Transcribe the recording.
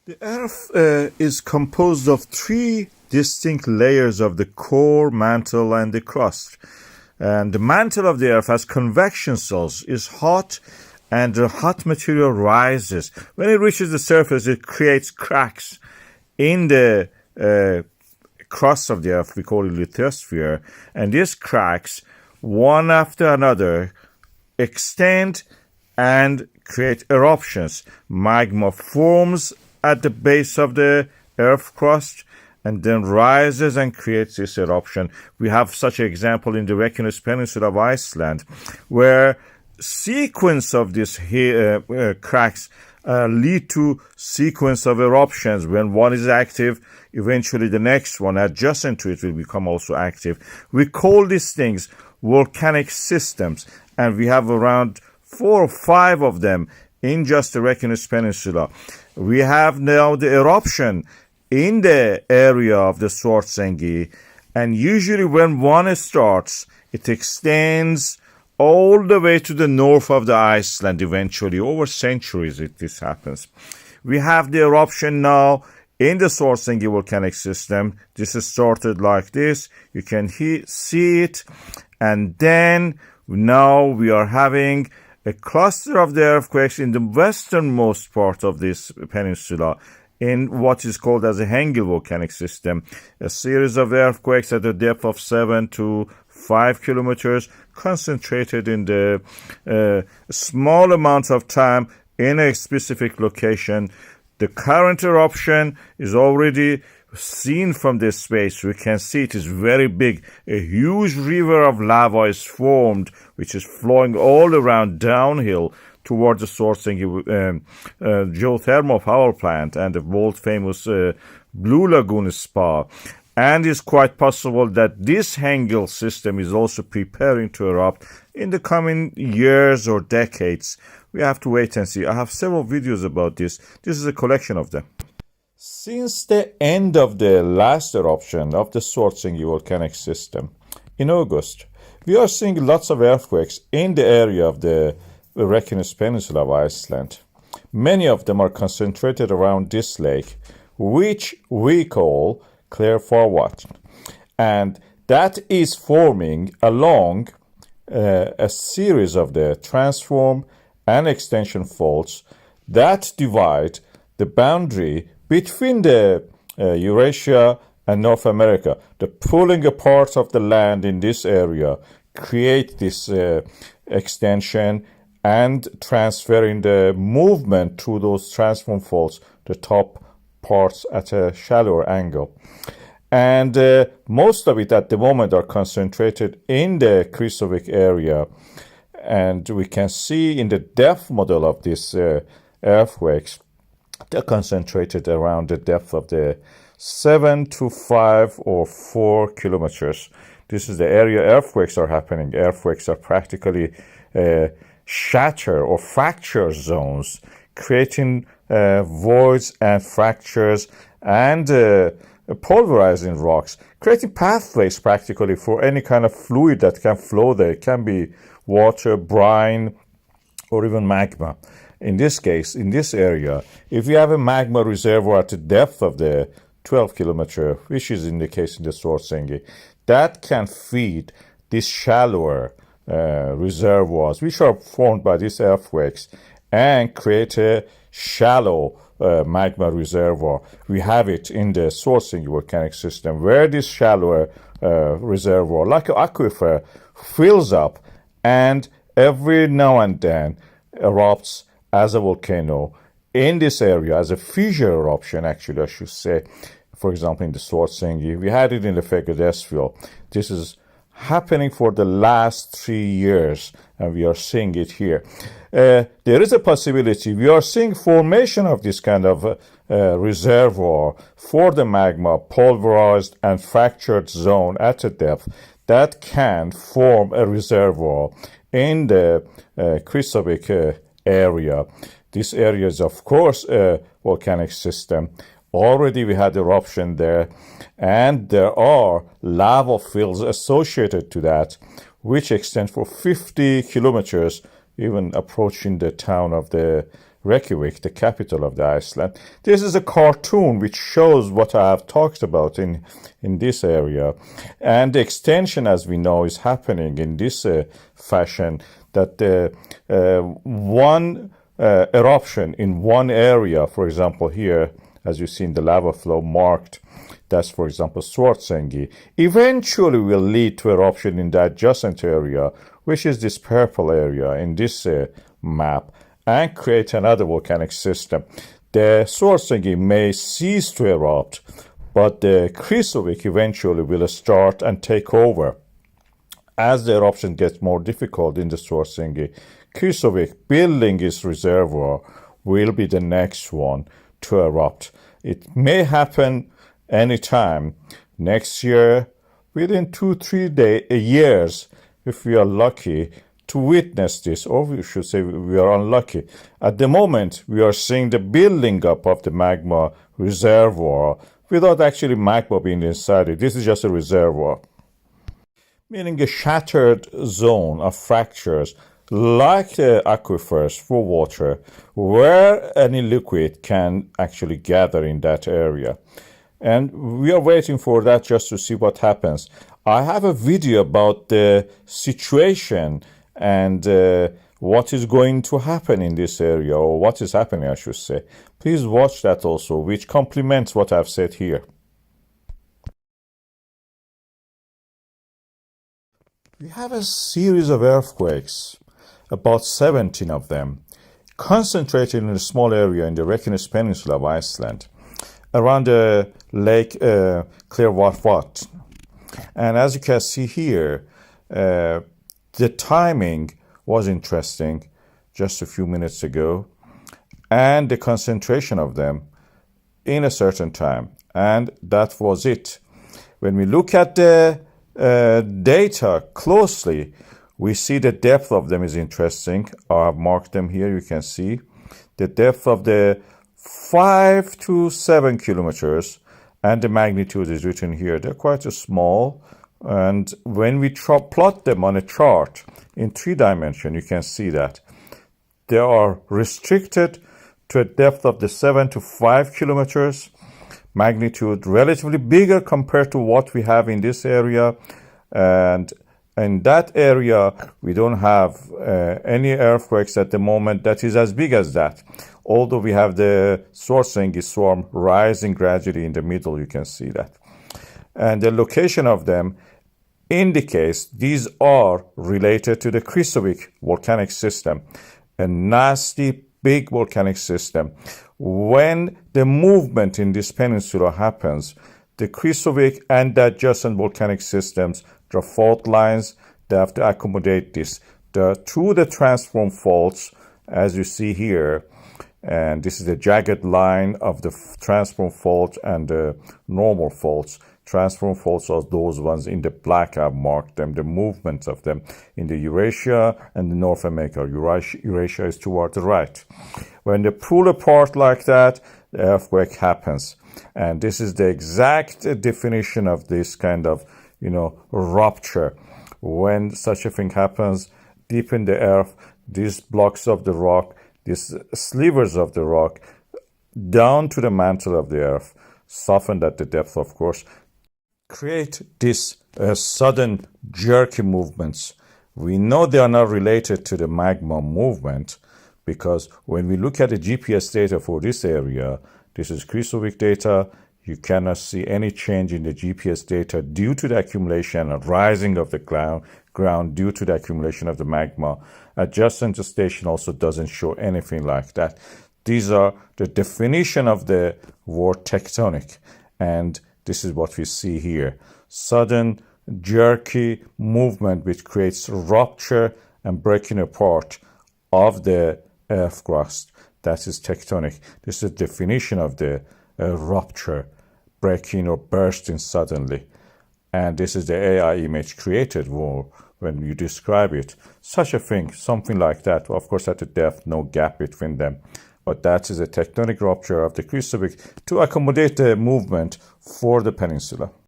The Earth is composed of three distinct layers of the core, mantle, and the crust. And the mantle of the Earth has convection cells, is hot, and the hot material rises. When it reaches the surface, it creates cracks in the crust of the Earth. We call it lithosphere. And these cracks, one after another, extend and create eruptions. Magma forms at the base of the Earth crust and then rises and creates this eruption. We have such an example in the Reykjanes Peninsula of Iceland, where sequence of these cracks lead to sequence of eruptions. When one is active, eventually the next one adjacent to it will become also active. We call these things volcanic systems, and we have around 4 or 5 of them in just the Reykjanes Peninsula. We have now the eruption in the area of the Svartsengi, and usually when one starts, it extends all the way to the north of the Iceland eventually. Over centuries this happens. We have the eruption now in the Svartsengi volcanic system. This is started like this. You can see it. And then now we are having a cluster of the earthquakes in the westernmost part of this peninsula, in what is called as a Hengill volcanic system. A series of earthquakes at a depth of 7 to 5 kilometers, concentrated in the small amount of time in a specific location. The current eruption is already seen from this space. We can see it is very big. A huge river of lava is formed, which is flowing all around downhill towards the Svartsengi geothermal power plant and the world-famous Blue Lagoon spa. And it's quite possible that this Hengill system is also preparing to erupt in the coming years or decades. We have to wait and see. I have several videos about this. This is a collection of them. Since the end of the last eruption of the Svartsengi volcanic system in August, we are seeing lots of earthquakes in the area of the Reykjanes Peninsula of Iceland. Many of them are concentrated around this lake, which we call Clearforward. And that is forming along a series of the transform and extension faults that divide the boundary between the Eurasia and North America. The pulling apart of the land in this area create this extension and transferring the movement through those transform faults, the top parts at a shallower angle. And most of it at the moment are concentrated in the Kristofik area. And we can see in the depth model of these earthquakes, they're concentrated around the depth of the 7 to 5 or 4 kilometers. This is the area earthquakes are happening. Earthquakes are practically shatter or fracture zones, creating voids and fractures and pulverizing rocks, creating pathways practically for any kind of fluid that can flow there. It can be water, brine, or even magma. In this case, in this area, if you have a magma reservoir at the depth of the 12 kilometer, which is in the case in the Svartsengi, that can feed these shallower reservoirs, which are formed by these earthquakes, and create a shallow magma reservoir. We have it in the Svartsengi volcanic system, where this shallower reservoir, like an aquifer, fills up and every now and then erupts as a volcano in this area, as a fissure eruption, actually, I should say. For example, in the Svartsengi, we had it in the Reykjanes. This is happening for the last 3 years, and we are seeing it here. There is a possibility. We are seeing formation of this kind of reservoir for the magma, pulverized and fractured zone at a depth that can form a reservoir in the Kristofik area. This area is, of course, a volcanic system. Already we had eruption there, and there are lava fields associated to that, which extend for 50 kilometers, even approaching the town of the Reykjavik, the capital of the Iceland. This is a cartoon which shows what I have talked about in this area. And the extension, as we know, is happening in this fashion, that one eruption in one area, for example here, as you see in the lava flow marked, that's, for example, Svartsengi, eventually will lead to eruption in the adjacent area, which is this purple area in this map, and create another volcanic system. The Svartsengi may cease to erupt, but the Krýsuvík eventually will start and take over. As the eruption gets more difficult in the Svartsengi, Krýsuvík, building its reservoir, will be the next one to erupt. It may happen anytime next year, within 2-3 years, if we are lucky to witness this, or we should say we are unlucky. At the moment, we are seeing the building up of the magma reservoir without actually magma being inside it. This is just a reservoir, meaning a shattered zone of fractures, like the aquifers for water, where any liquid can actually gather in that area. And we are waiting for that just to see what happens. I have a video about the situation and what is going to happen in this area, or what is happening, I should say. Please watch that also, which complements what I've said here. We have a series of earthquakes, about 17 of them, concentrated in a small area in the Reykjanes Peninsula of Iceland, around the lake Clearwater. And as you can see here, the timing was interesting just a few minutes ago, and the concentration of them in a certain time. And that was it. When we look at the data closely, we see the depth of them is interesting. I've marked them here, you can see. The depth of the 5 to 7 kilometers, and the magnitude is written here. They're quite small, and when we plot them on a chart in 3 dimensions, you can see that they are restricted to a depth of the 7 to 5 kilometers, magnitude relatively bigger compared to what we have in this area, and in that area we don't have any earthquakes at the moment that is as big as that. Although we have the Svartsengi swarm rising gradually in the middle, you can see that. And the location of them indicates these are related to the Krýsuvík volcanic system, a nasty big volcanic system. When the movement in this peninsula happens, the Krýsuvík and the adjacent volcanic systems draw fault lines. They have to accommodate this. Through the transform faults, as you see here, and this is the jagged line of the transform fault and the normal faults. Transform faults are those ones in the black. I've marked them, the movements of them in the Eurasia and the North America. Eurasia is toward the right. When they pull apart like that, the earthquake happens. And this is the exact definition of this kind of, rupture. When such a thing happens deep in the earth, these blocks of the rock, these slivers of the rock, down to the mantle of the earth, softened at the depth, of course, create these sudden jerky movements. We know they are not related to the magma movement, because when we look at the GPS data for this area, this is Krýsuvík data, you cannot see any change in the GPS data due to the accumulation and rising of the ground due to the accumulation of the magma. Adjacent station also doesn't show anything like that. These are the definition of the word tectonic, and this is what we see here. Sudden, jerky movement which creates rupture and breaking apart of the earth crust. That is tectonic. This is the definition of the rupture, breaking or bursting suddenly. And this is the AI image created when you describe it. Such a thing, something like that. Of course, at the depth, no gap between them. But that is a tectonic rupture of the Krýsuvík to accommodate the movement for the peninsula.